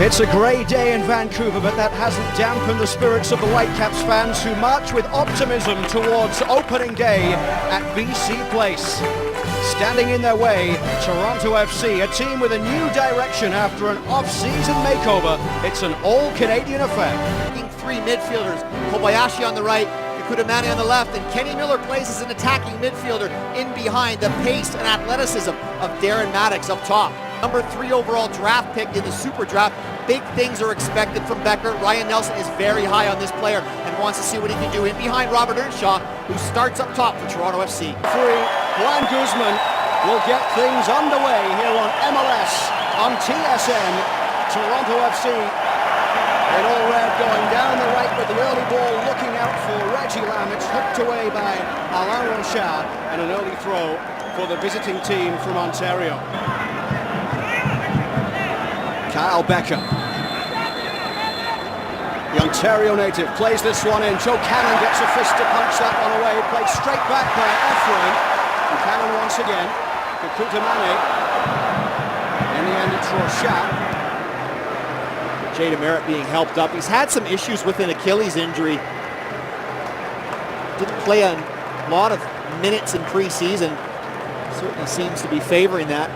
It's a grey day in Vancouver, but that hasn't dampened the spirits of the Whitecaps fans who march with optimism towards opening day at BC Place. Standing in their way, Toronto FC, a team with a new direction after an off-season makeover. It's an all-Canadian affair. Three midfielders, Kobayashi on the right, Kudamani on the left, and Kenny Miller plays as an attacking midfielder in behind. The pace and athleticism of Darren Maddox up top. Number 3 overall draft pick in the Super Draft. Big things are expected from Becker. Ryan Nelson is very high on this player and wants to see what he can do in behind Robert Earnshaw, who starts up top for Toronto FC. Juan Guzman will get things underway here on MLS, on TSN. Toronto FC in all red going down the right with the early ball, looking out for Reggie Lamb. It's hooked away by Alain Rochard, and an early throw for the visiting team from Ontario. Kyle Becker, the Ontario native, plays this one in. Joe Cannon gets a fist to punch that one away. Played straight back by Ephraim. And Cannon once again. Kukutamane. In the end, it's Rochard. Jay DeMeritt being helped up. He's had some issues with an Achilles injury. Didn't play a lot of minutes in preseason. Certainly seems to be favoring that.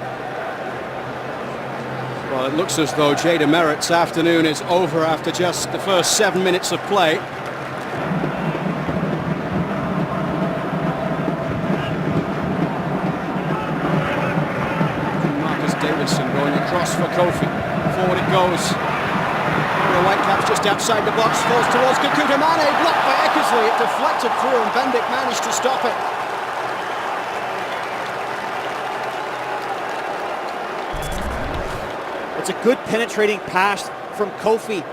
Well, it looks as though Jay DeMeritt's afternoon is over after just the first 7 minutes of play. Marcus Davidson going across for Kofi. Forward it goes. The Whitecaps just outside the box, falls towards Kukutamane, blocked by Eckersley. It deflected through and Bendick managed to stop it. It's a good penetrating pass from Kofi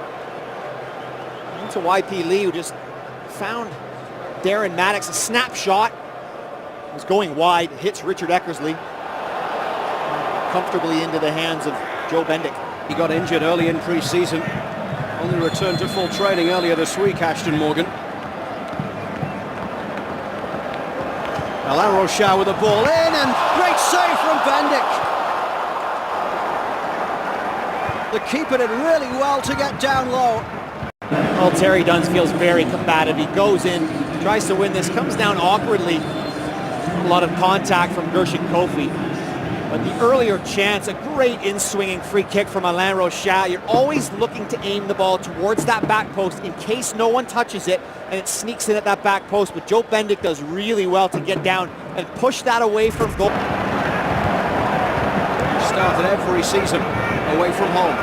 into YP Lee, who just found Darren Maddox. A snapshot was going wide, hits Richard Eckersley comfortably into the hands of Joe Bendick. He got injured early in pre-season, only returned to full training earlier this week, Ashton Morgan. Alain Rochard with the ball in, and great save from Bendick. The keeper did really well to get down low. Well, Terry Duns feels very combative. He goes in, tries to win this, comes down awkwardly. A lot of contact from Gershon Kofi. But the earlier chance, a great in-swinging free kick from Alain Rochard. You're always looking to aim the ball towards that back post in case no one touches it and it sneaks in at that back post. But Joe Bendick does really well to get down and push that away from goal. Started every season away from home.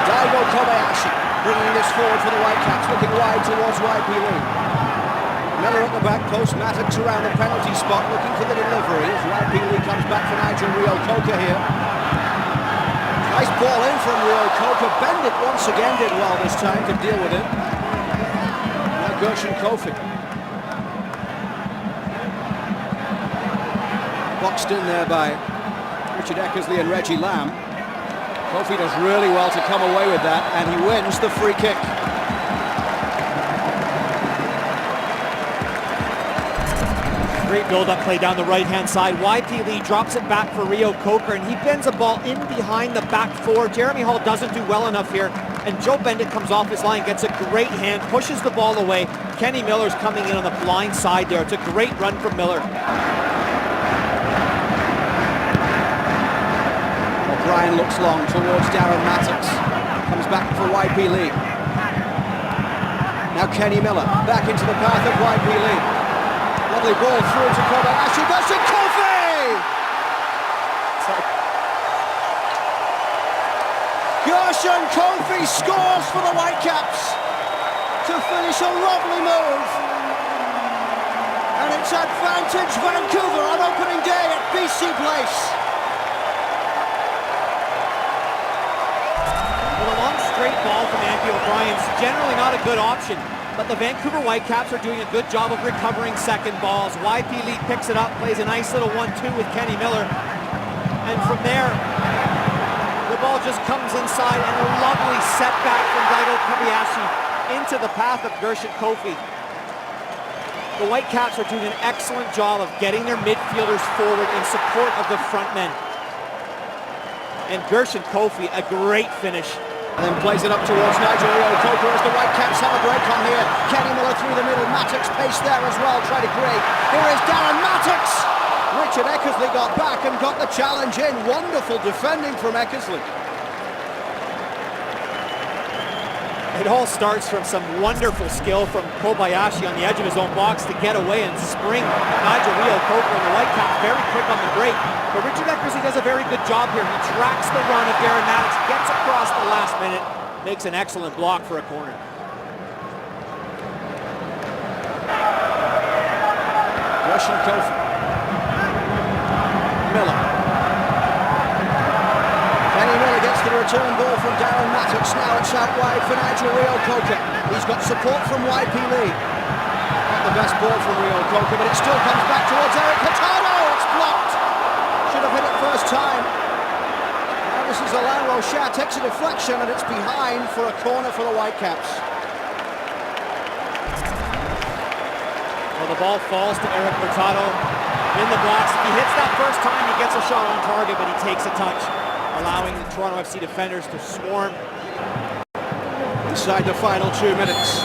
Daigo Kobayashi bringing this forward for the Whitecaps, looking wide towards YP Lee. Miller at the back post, Maddox around the penalty spot, looking for the delivery as YP Lee comes back for Nigel Reo-Coker here. Nice ball in from Reo-Coker. Bendick once again did well this time to deal with it. Now Gershon Kofi. Boxed in there by Richard Eckersley and Reggie Lamb. Kofi does really well to come away with that, and he wins the free kick. Great build-up play down the right-hand side. YP Lee drops it back for Reo-Coker, and he bends a ball in behind the back four. Jeremy Hall doesn't do well enough here, and Joe Bendick comes off his line, gets a great hand, pushes the ball away. Kenny Miller's coming in on the blind side there. It's a great run from Miller. Brian looks long towards Darren Maddox. Comes back for YP Lee. Now Kenny Miller back into the path of YP Lee. Lovely ball through to Kobayashi. That's it, Kofi! Gershon Kofi scores for the Whitecaps to finish a lovely move. And it's advantage Vancouver on opening day at BC Place. Well, a long straight ball from Andy O'Brien's generally not a good option, but the Vancouver Whitecaps are doing a good job of recovering second balls. YP Lee picks it up, plays a nice little 1-2 with Kenny Miller, and from there, the ball just comes inside, and a lovely setback from Daigo Kobayashi into the path of Gershon Kofi. The Whitecaps are doing an excellent job of getting their midfielders forward in support of the front men. And Gershon Kofi, a great finish. And then plays it up towards Nigel Reo-Coker as the Whitecaps have a break on here. Kenny Miller through the middle. Mattox pace there as well, try to create. Here is Darren Mattox. Richard Eckersley got back and got the challenge in. Wonderful defending from Eckersley. It all starts from some wonderful skill from Kobayashi on the edge of his own box to get away and spring Nigel Reo-Coker and the Whitecaps very quick on the break. But Richard Eckersley does a very good job here. He tracks the run of Darren Mattox, gets across the last minute, makes an excellent block for a corner. Gershon Kofi. Miller. Kenny Miller gets the return ball from Darren Mattox. Now it's out wide for Nigel Reo-Coker. He's got support from YP Lee. Not the best ball from Reo-Coker, but it still comes back towards Eric Hurtado. It's blocked. Should have hit it first time. Now this is Alain Rochette. Takes a deflection and it's behind for a corner for the Whitecaps. Well, the ball falls to Eric Hurtado in the box. If he hits that first time, he gets a shot on target, but he takes a touch, allowing the Toronto FC defenders to swarm. Inside the final 2 minutes.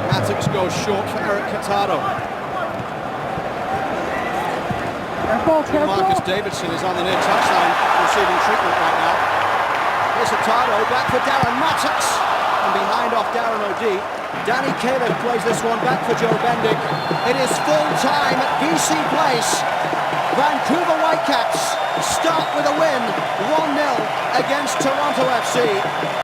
Mattox goes short for Eric Hurtado. Marcus Davidson is on the near touchline receiving treatment right now. Here's Hurtado, back for Darren Mattox. And behind off Darren O'D. Danny Caleb plays this one back for Joe Bendick. It is full time at BC Place. Vancouver Whitecaps start with a win, 1-0 against Toronto FC.